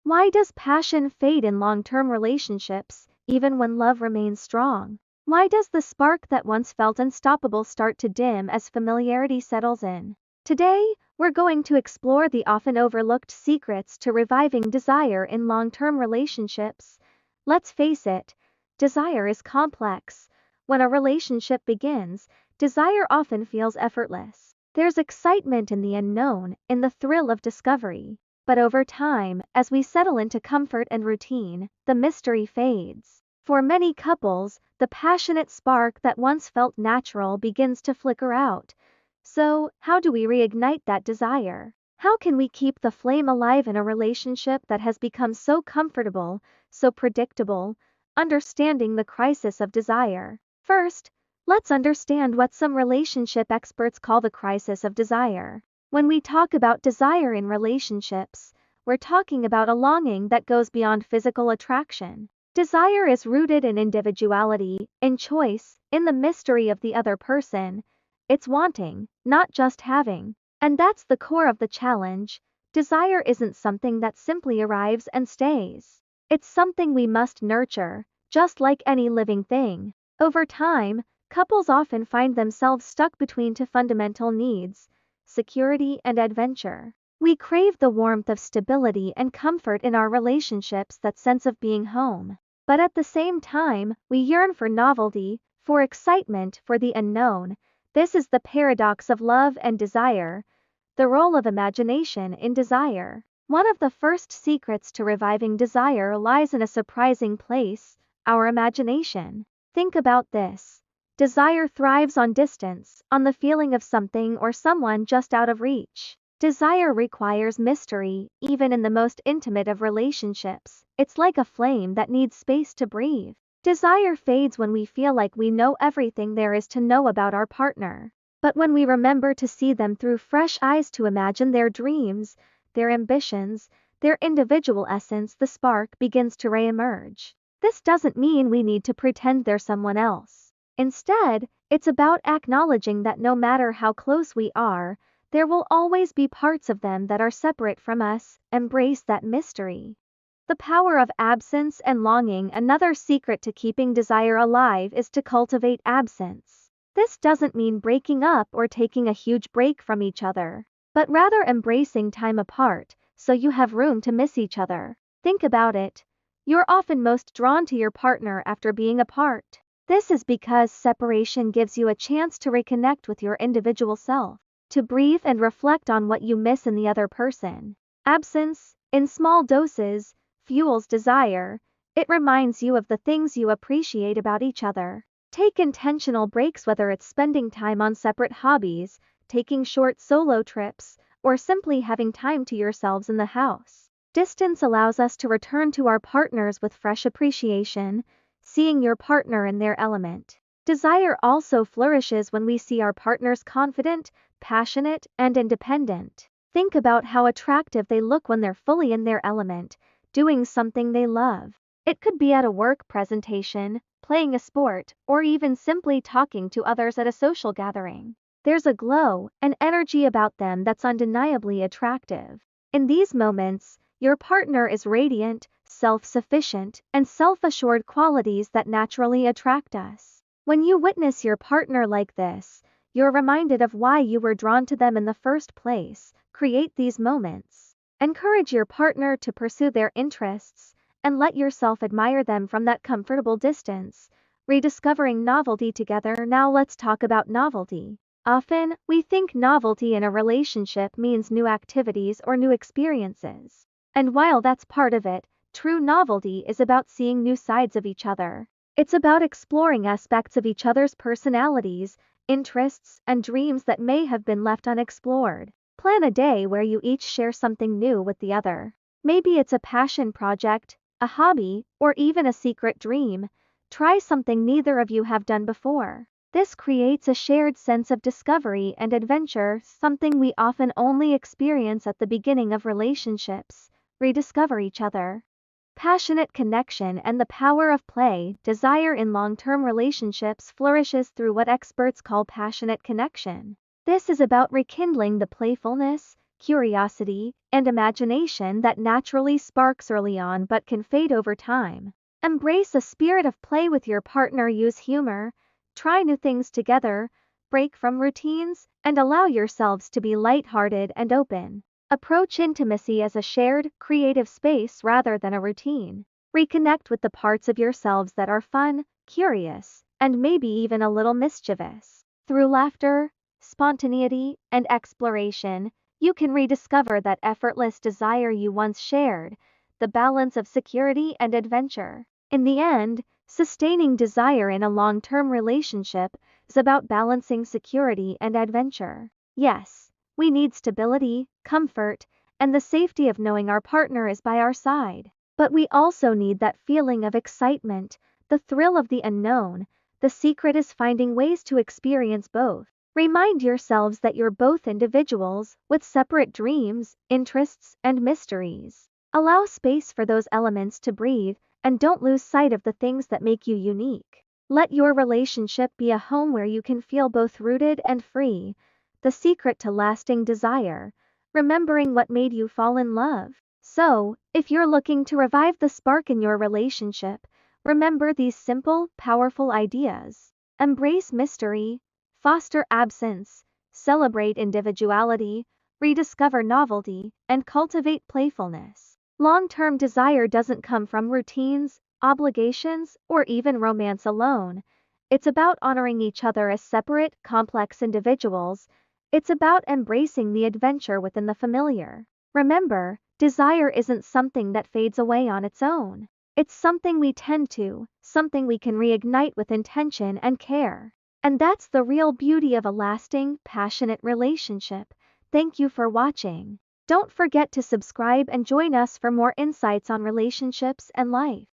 Why does passion fade in long-term relationships, even when love remains strong? Why does the spark that once felt unstoppable start to dim as familiarity settles in? Today, we're going to explore the often overlooked secrets to reviving desire in long-term relationships. Let's face it, desire is complex. When a relationship begins, desire often feels effortless. There's excitement in the unknown, in the thrill of discovery. But over time, as we settle into comfort and routine, the mystery fades. For many couples, the passionate spark that once felt natural begins to flicker out. So, how do we reignite that desire? How can we keep the flame alive in a relationship that has become so comfortable, so predictable? Understanding the crisis of desire. First, let's understand what some relationship experts call the crisis of desire. When we talk about desire in relationships, we're talking about a longing that goes beyond physical attraction. Desire is rooted in individuality, in choice, in the mystery of the other person. It's wanting, not just having. And that's the core of the challenge. Desire isn't something that simply arrives and stays. It's something we must nurture, just like any living thing. Over time, couples often find themselves stuck between two fundamental needs: security and adventure. We crave the warmth of stability and comfort in our relationships, that sense of being home. But at the same time, we yearn for novelty, for excitement, for the unknown. This is the paradox of love and desire, the role of imagination in desire. One of the first secrets to reviving desire lies in a surprising place: our imagination. Think about this. Desire thrives on distance, on the feeling of something or someone just out of reach. Desire requires mystery, even in the most intimate of relationships. It's like a flame that needs space to breathe. Desire fades when we feel like we know everything there is to know about our partner. But when we remember to see them through fresh eyes, to imagine their dreams, their ambitions, their individual essence, the spark begins to re-emerge. This doesn't mean we need to pretend they're someone else. Instead, it's about acknowledging that no matter how close we are, there will always be parts of them that are separate from us. Embrace that mystery. The power of absence and longing. Another secret to keeping desire alive is to cultivate absence. This doesn't mean breaking up or taking a huge break from each other, but rather embracing time apart, so you have room to miss each other. Think about it. You're often most drawn to your partner after being apart. This is because separation gives you a chance to reconnect with your individual self, to breathe and reflect on what you miss in the other person. Absence, in small doses, fuels desire. It reminds you of the things you appreciate about each other. Take intentional breaks, whether it's spending time on separate hobbies, taking short solo trips, or simply having time to yourselves in the house. Distance allows us to return to our partners with fresh appreciation, seeing your partner in their element. Desire also flourishes when we see our partners confident, passionate, and independent. Think about how attractive they look when they're fully in their element, doing something they love. It could be at a work presentation, playing a sport, or even simply talking to others at a social gathering. There's a glow, an energy about them that's undeniably attractive. In these moments, your partner is radiant, self-sufficient, and self-assured, qualities that naturally attract us. When you witness your partner like this, you're reminded of why you were drawn to them in the first place. Create these moments. Encourage your partner to pursue their interests, and let yourself admire them from that comfortable distance, rediscovering novelty together. Now let's talk about novelty. Often, we think novelty in a relationship means new activities or new experiences. And while that's part of it, true novelty is about seeing new sides of each other. It's about exploring aspects of each other's personalities, interests, and dreams that may have been left unexplored. Plan a day where you each share something new with the other. Maybe it's a passion project, a hobby, or even a secret dream. Try something neither of you have done before. This creates a shared sense of discovery and adventure, something we often only experience at the beginning of relationships. Rediscover each other. Passionate connection and the power of play. Desire in long-term relationships flourishes through what experts call passionate connection. This is about rekindling the playfulness, curiosity, and imagination that naturally sparks early on but can fade over time. Embrace a spirit of play with your partner, use humor, try new things together, break from routines, and allow yourselves to be lighthearted and open. Approach intimacy as a shared, creative space rather than a routine. Reconnect with the parts of yourselves that are fun, curious, and maybe even a little mischievous. Through laughter, spontaneity, and exploration, you can rediscover that effortless desire you once shared, the balance of security and adventure. In the end, sustaining desire in a long-term relationship is about balancing security and adventure. Yes, we need stability, comfort, and the safety of knowing our partner is by our side. But we also need that feeling of excitement, the thrill of the unknown. The secret is finding ways to experience both. Remind yourselves that you're both individuals with separate dreams, interests, and mysteries. Allow space for those elements to breathe, and don't lose sight of the things that make you unique. Let your relationship be a home where you can feel both rooted and free. The secret to lasting desire, remembering what made you fall in love. So, if you're looking to revive the spark in your relationship, remember these simple, powerful ideas. Embrace mystery, foster absence, celebrate individuality, rediscover novelty, and cultivate playfulness. Long-term desire doesn't come from routines, obligations, or even romance alone. It's about honoring each other as separate, complex individuals. It's about embracing the adventure within the familiar. Remember, desire isn't something that fades away on its own. It's something we tend to, something we can reignite with intention and care. And that's the real beauty of a lasting, passionate relationship. Thank you for watching. Don't forget to subscribe and join us for more insights on relationships and life.